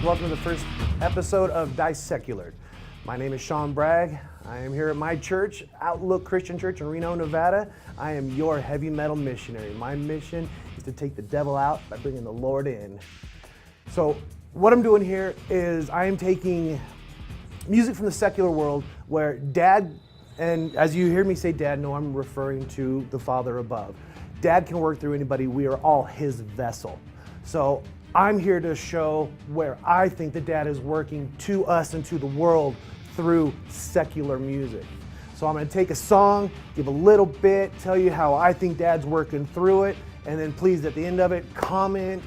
Welcome to the first episode of DiSeculared. My name is Sean Bragg. I am here at my church, Outlook Christian Church in Reno, Nevada. I am your heavy metal missionary. My mission is to take the devil out by bringing the Lord in. So what I'm doing here is I am taking music from the secular world where Dad, and as you hear me say Dad, no, I'm referring to the Father above. Dad can work through anybody. We are all his vessel. So I'm here to show where I think that Dad is working to us and to the world through secular music. So I'm going to take a song, give a little bit, tell you how I think Dad's working through it, and then please at the end of it, comment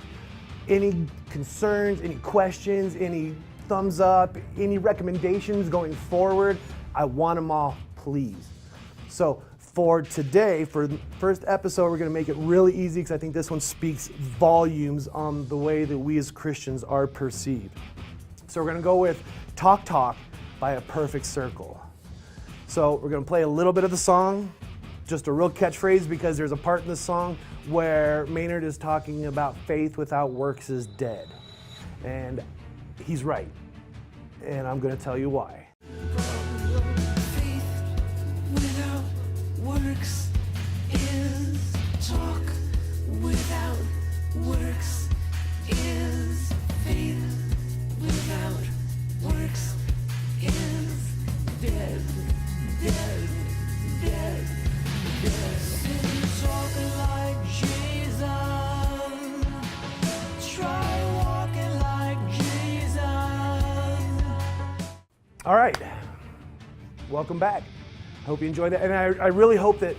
any concerns, any questions, any thumbs up, any recommendations going forward. I want them all, please. So for today, for the first episode, we're going to make it really easy because I think this one speaks volumes on the way that we as Christians are perceived. So we're going to go with Talk Talk by A Perfect Circle. So we're going to play a little bit of the song, just a real catchphrase, because there's a part in the song where Maynard is talking about faith without works is dead. And he's right. And I'm going to tell you why. Works is talk without works is faith without works is dead, dead, dead, dead. Talking like Jesus, try walking like Jesus. All right, welcome back. Hope you enjoyed that, and I really hope that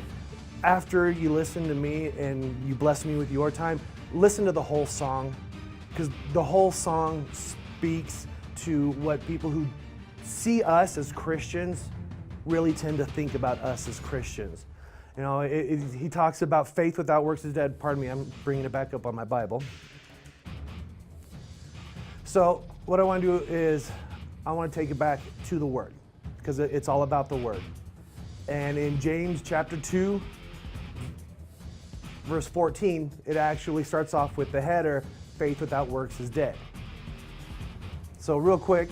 after you listen to me and you bless me with your time, listen to the whole song, because the whole song speaks to what people who see us as Christians really tend to think about us as Christians. You know, he talks about faith without works is dead. Pardon me, I'm bringing it back up on my Bible. So what I want to do is I want to take it back to the Word, because it's all about the Word. And in James chapter 2, verse 14, it actually starts off with the header, faith without works is dead. So real quick,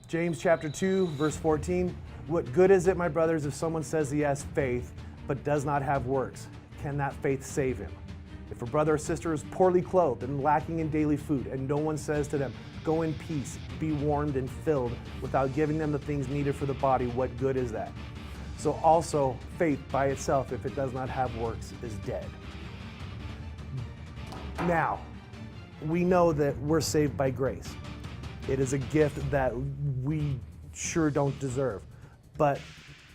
James chapter 2, verse 14, what good is it, my brothers, if someone says he has faith, but does not have works? Can that faith save him? If a brother or sister is poorly clothed and lacking in daily food, and no one says to them, go in peace, be warmed and filled, without giving them the things needed for the body, what good is that? So also, faith by itself, if it does not have works, is dead. Now, we know that we're saved by grace. It is a gift that we sure don't deserve. But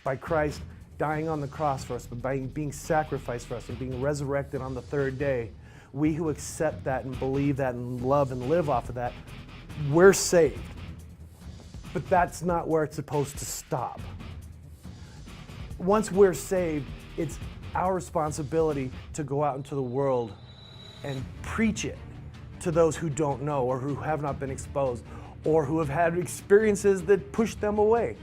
by Christ dying on the cross for us, by being sacrificed for us and being resurrected on the third day, we who accept that and believe that and love and live off of that, we're saved. But that's not where it's supposed to stop. Once we're saved, it's our responsibility to go out into the world and preach it to those who don't know or who have not been exposed or who have had experiences that push them away.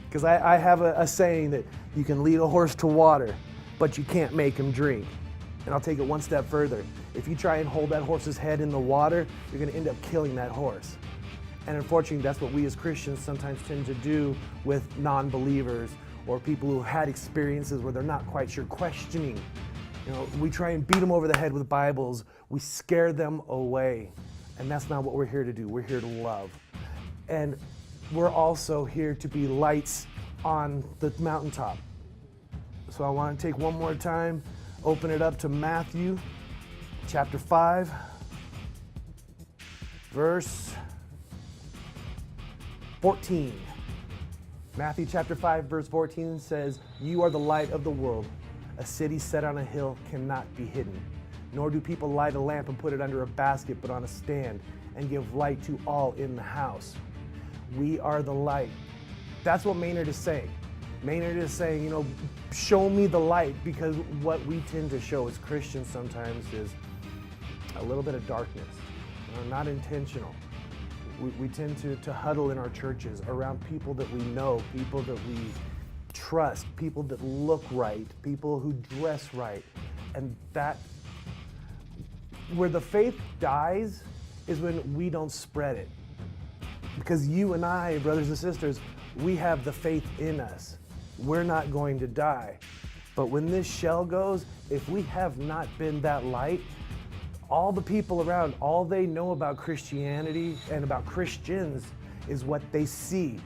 Because I have a saying that you can lead a horse to water, but you can't make him drink. And I'll take it one step further. If you try and hold that horse's head in the water, you're going to end up killing that horse. And unfortunately, that's what we as Christians sometimes tend to do with non-believers or people who had experiences where they're not quite sure, questioning. You know, we try and beat them over the head with Bibles. We scare them away. And that's not what we're here to do. We're here to love. And we're also here to be lights on the mountaintop. So I want to take one more time, open it up to Matthew chapter 5, verse 14. Matthew chapter 5, verse 14 says, you are the light of the world. A city set on a hill cannot be hidden. Nor do people light a lamp and put it under a basket, but on a stand, and give light to all in the house. We are the light. That's what Maynard is saying. Maynard is saying, you know, show me the light, because what we tend to show as Christians sometimes is a little bit of darkness, you know, not intentional. We tend to huddle in our churches around people that we know, people that we trust, people that look right, people who dress right. And that, where the faith dies is when we don't spread it. Because you and I, brothers and sisters, we have the faith in us. We're not going to die. But when this shell goes, if we have not been that light, all the people around, all they know about Christianity and about Christians is what they see.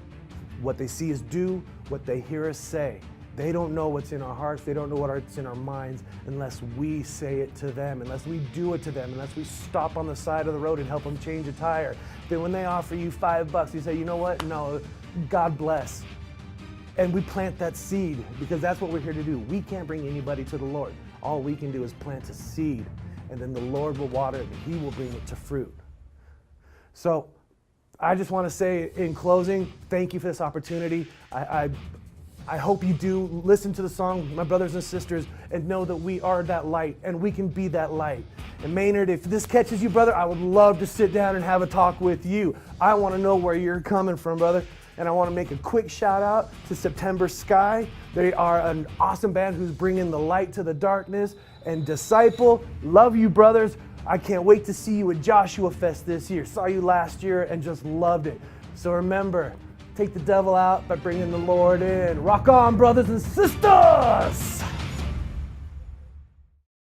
What they see us do, what they hear us say. They don't know what's in our hearts. They don't know what's in our minds unless we say it to them, unless we do it to them, unless we stop on the side of the road and help them change a tire. Then when they offer you $5, you say, you know what? No, God bless. And we plant that seed because that's what we're here to do. We can't bring anybody to the Lord. All we can do is plant a seed, and then the Lord will water it and He will bring it to fruit. So I just want to say in closing, thank you for this opportunity. I hope you do listen to the song, my brothers and sisters, and know that we are that light and we can be that light. And Maynard, if this catches you, brother, I would love to sit down and have a talk with you. I want to know where you're coming from, brother. And I want to make a quick shout out to September Sky. They are an awesome band who's bringing the light to the darkness. And Disciple, love you, brothers. I can't wait to see you at Joshua Fest this year. Saw you last year and just loved it. So remember, take the devil out by bringing the Lord in. Rock on, brothers and sisters!